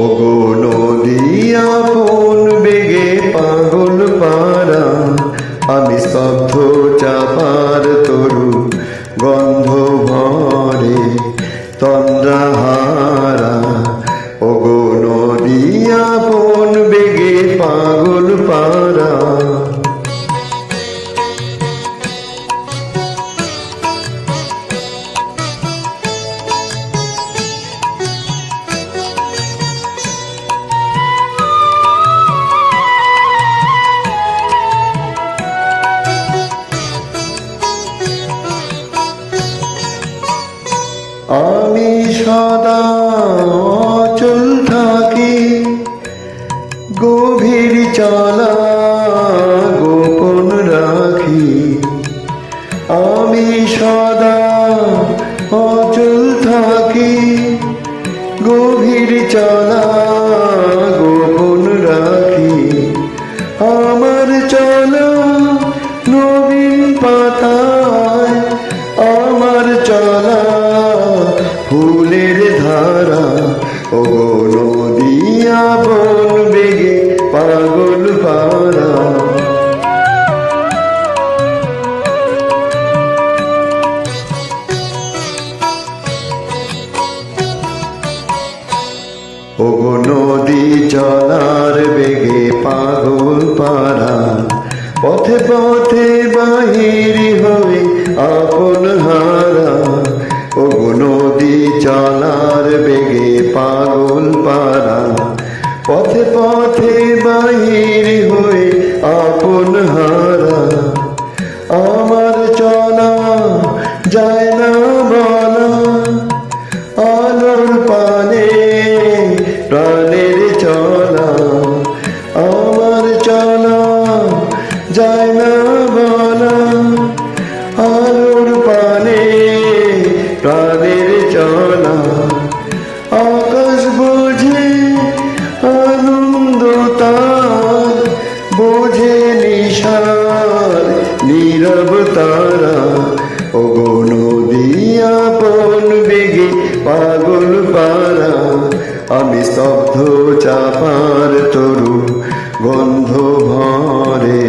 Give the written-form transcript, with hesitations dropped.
ওগো নদী আপন বেগে পাগল পারা, আমি স্তব্ধ চাপার তরু গন্ধ ভরে তন্দ্রাহারা। ওগো নদী আপন বেগে পাগল পারা। আমি সদা অচল থাকি, গভীর চলা গোপন রাখি। আমি সদা অচল থাকি, গভীর চলা গোপন রাখি। আমার চলা নবীন পাতায়, আমার চলা ফুলের ধারা। ওগো নদী আপন বেগে পাগল পারা। ওগো নদী চলার বেগে পাগল পারা। পথে পথে বাহির হয়ে আপন হারা। ওগো নদী চলার বেগে পাগল পারা। পথে পথে বাহির হয়ে আপন হারা। আমার চলা যায় না বলা, আলোর পানে প্রাণের চলা। আমার চলা যায় না বলা, আলোর পানে প্রাণের চলা। আকাশ বোঝে আনন্দ তার, বোঝে নিশার নীরব তারা। ওগো নদী আপন বেগে পাগল পারা। আমি স্তব্ধ চাপার তরু গন্ধ ভরে